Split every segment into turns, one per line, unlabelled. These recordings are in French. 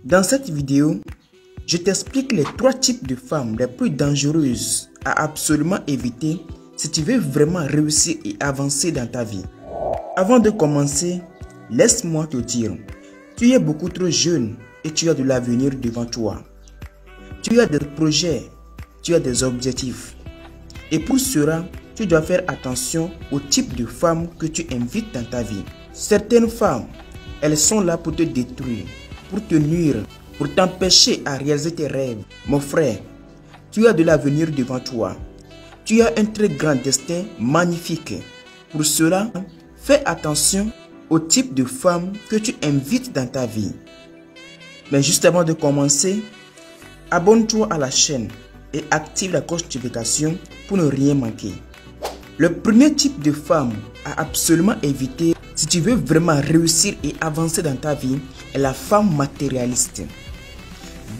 Dans cette vidéo, je t'explique les 3 types de femmes les plus dangereuses à absolument éviter si tu veux vraiment réussir et avancer dans ta vie. Avant de commencer, laisse-moi te dire, tu es beaucoup trop jeune et tu as de l'avenir devant toi. Tu as des projets, tu as des objectifs. Et pour cela, tu dois faire attention au type de femmes que tu invites dans ta vie. Certaines femmes, elles sont là pour te détruire, pour te nuire, pour t'empêcher à réaliser tes rêves. Mon frère, tu as de l'avenir devant toi. Tu as un très grand destin magnifique. Pour cela, fais attention au type de femmes que tu invites dans ta vie. Mais juste avant de commencer, abonne-toi à la chaîne et active la cloche de notification pour ne rien manquer. Le premier type de femme à absolument éviter si tu veux vraiment réussir et avancer dans ta vie est la femme matérialiste.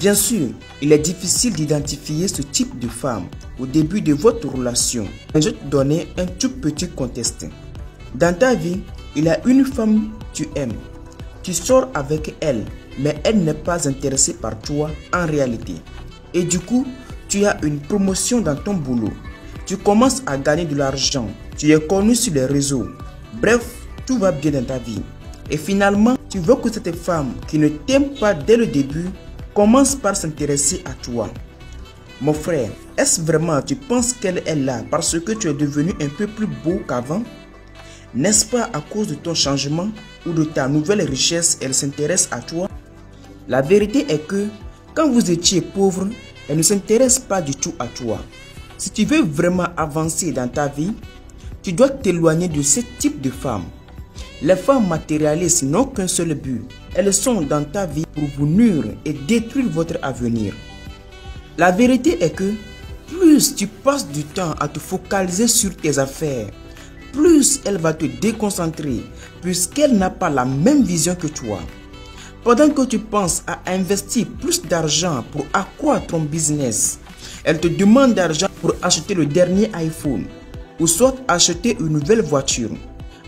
Bien sûr, il est difficile d'identifier ce type de femme au début de votre relation. Mais je vais te donner un tout petit contexte. Dans ta vie, il y a une femme que tu aimes. Tu sors avec elle, mais elle n'est pas intéressée par toi en réalité. Et du coup, tu as une promotion dans ton boulot. Tu commences à gagner de l'argent. Tu es connu sur les réseaux. Bref, tout va bien dans ta vie. Et finalement, tu veux que cette femme qui ne t'aime pas dès le début commence par s'intéresser à toi. Mon frère, est-ce vraiment tu penses qu'elle est là parce que tu es devenu un peu plus beau qu'avant? N'est-ce pas à cause de ton changement ou de ta nouvelle richesse, elle s'intéresse à toi? La vérité est que quand vous étiez pauvre, elle ne s'intéresse pas du tout à toi. Si tu veux vraiment avancer dans ta vie, tu dois t'éloigner de ce type de femmes. Les femmes matérialistes n'ont qu'un seul but. Elles sont dans ta vie pour vous nuire et détruire votre avenir. La vérité est que plus tu passes du temps à te focaliser sur tes affaires, plus elle va te déconcentrer puisqu'elle n'a pas la même vision que toi. Pendant que tu penses à investir plus d'argent pour accroître ton business, elle te demande d'argent pour acheter le dernier iPhone ou soit acheter une nouvelle voiture.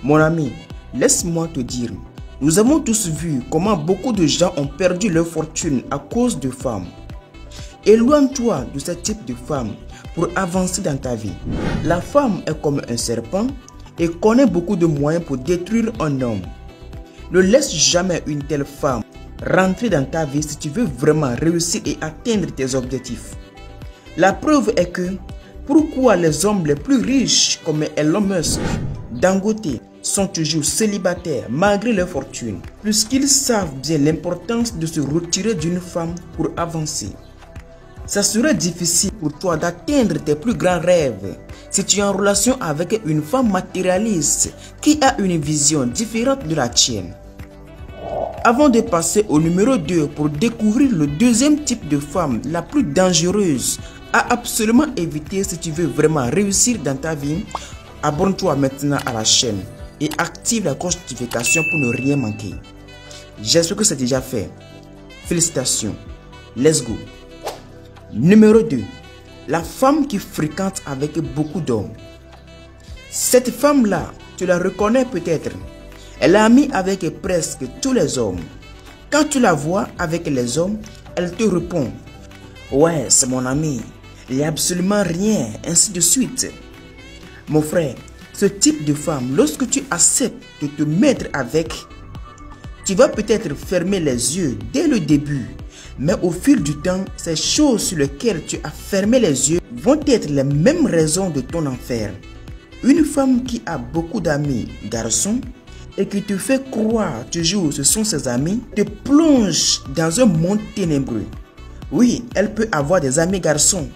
Mon ami, laisse-moi te dire, nous avons tous vu comment beaucoup de gens ont perdu leur fortune à cause de femmes. Éloigne-toi de ce type de femme pour avancer dans ta vie. La femme est comme un serpent et connaît beaucoup de moyens pour détruire un homme. Ne laisse jamais une telle femme rentrer dans ta vie si tu veux vraiment réussir et atteindre tes objectifs. La preuve est que pourquoi les hommes les plus riches comme Elon Musk, Dangote sont toujours célibataires malgré leur fortune, puisqu'ils savent bien l'importance de se retirer d'une femme pour avancer. Ça serait difficile pour toi d'atteindre tes plus grands rêves si tu es en relation avec une femme matérialiste qui a une vision différente de la tienne. Avant de passer au numéro 2 pour découvrir le deuxième type de femme la plus dangereuse à absolument éviter si tu veux vraiment réussir dans ta vie, abonne-toi maintenant à la chaîne et active la cloche de notification pour ne rien manquer. J'espère que c'est déjà fait. Félicitations. Let's go. Numéro 2. La femme qui fréquente avec beaucoup d'hommes. Cette femme-là, tu la reconnais peut-être. Elle est amie avec presque tous les hommes. Quand tu la vois avec les hommes, elle te répond: ouais, c'est mon ami. Il n'y a absolument rien, ainsi de suite. Mon frère, ce type de femme, lorsque tu acceptes de te mettre avec, tu vas peut-être fermer les yeux dès le début. Mais au fil du temps, ces choses sur lesquelles tu as fermé les yeux vont être les mêmes raisons de ton enfer. Une femme qui a beaucoup d'amis garçons et qui te fait croire toujours que ce sont ses amis, te plonge dans un monde ténébreux. Oui, elle peut avoir des amis garçons.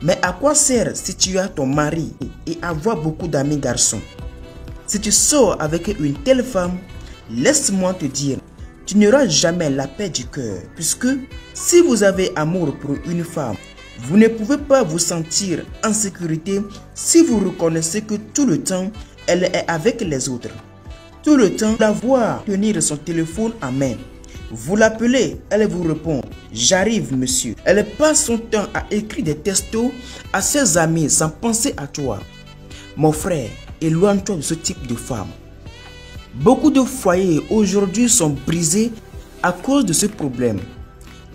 Mais à quoi sert si tu as ton mari et avoir beaucoup d'amis garçons? Si tu sors avec une telle femme, laisse-moi te dire, tu n'auras jamais la paix du cœur. Puisque si vous avez amour pour une femme, vous ne pouvez pas vous sentir en sécurité si vous reconnaissez que tout le temps, elle est avec les autres. Tout le temps, la voir tenir son téléphone en main. Vous l'appelez, elle vous répond: j'arrive monsieur. Elle passe son temps à écrire des textos à ses amis sans penser à toi. Mon frère, éloigne-toi de ce type de femme. Beaucoup de foyers aujourd'hui sont brisés à cause de ce problème.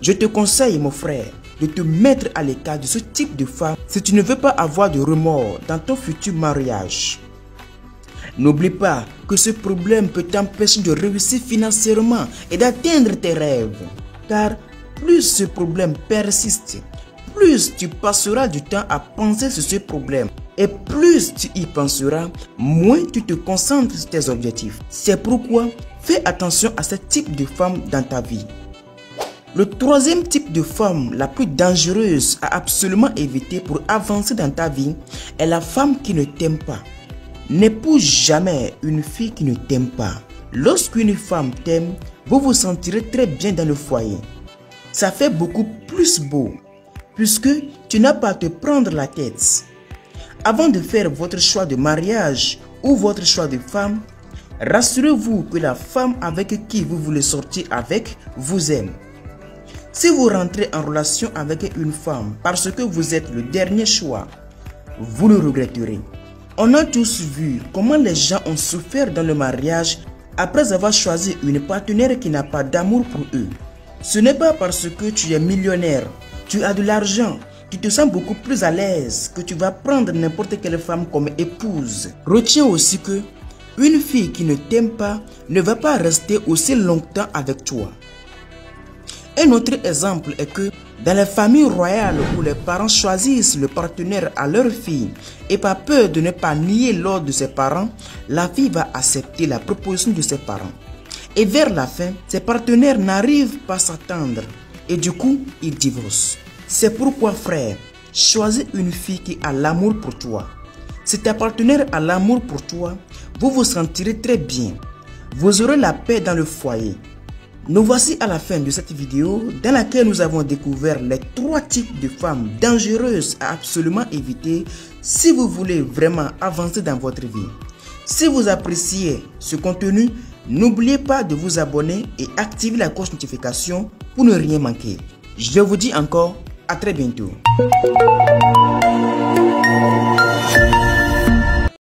Je te conseille, mon frère, de te mettre à l'écart de ce type de femme si tu ne veux pas avoir de remords dans ton futur mariage. N'oublie pas que ce problème peut t'empêcher de réussir financièrement et d'atteindre tes rêves. Car plus ce problème persiste, plus tu passeras du temps à penser sur ce problème. Et plus tu y penseras, moins tu te concentres sur tes objectifs. C'est pourquoi fais attention à ce type de femme dans ta vie. Le troisième type de femme la plus dangereuse à absolument éviter pour avancer dans ta vie est la femme qui ne t'aime pas. N'épouse jamais une fille qui ne t'aime pas. Lorsqu'une femme t'aime, vous vous sentirez très bien dans le foyer. Ça fait beaucoup plus beau, puisque tu n'as pas à te prendre la tête. Avant de faire votre choix de mariage ou votre choix de femme, rassurez-vous que la femme avec qui vous voulez sortir avec vous aime. Si vous rentrez en relation avec une femme parce que vous êtes le dernier choix, vous le regretterez. On a tous vu comment les gens ont souffert dans le mariage après avoir choisi une partenaire qui n'a pas d'amour pour eux. Ce n'est pas parce que tu es millionnaire, tu as de l'argent, tu te sens beaucoup plus à l'aise que tu vas prendre n'importe quelle femme comme épouse. Retiens aussi que une fille qui ne t'aime pas ne va pas rester aussi longtemps avec toi. Un autre exemple est que dans les familles royales où les parents choisissent le partenaire à leur fille et par peur de ne pas nier l'ordre de ses parents, la fille va accepter la proposition de ses parents. Et vers la fin, ses partenaires n'arrivent pas à s'attendre et du coup, ils divorcent. C'est pourquoi frère, choisis une fille qui a l'amour pour toi. Si ta partenaire a l'amour pour toi, vous vous sentirez très bien. Vous aurez la paix dans le foyer. Nous voici à la fin de cette vidéo dans laquelle nous avons découvert les 3 types de femmes dangereuses à absolument éviter si vous voulez vraiment avancer dans votre vie. Si vous appréciez ce contenu, n'oubliez pas de vous abonner et activer la cloche notification pour ne rien manquer. Je vous dis encore à très bientôt.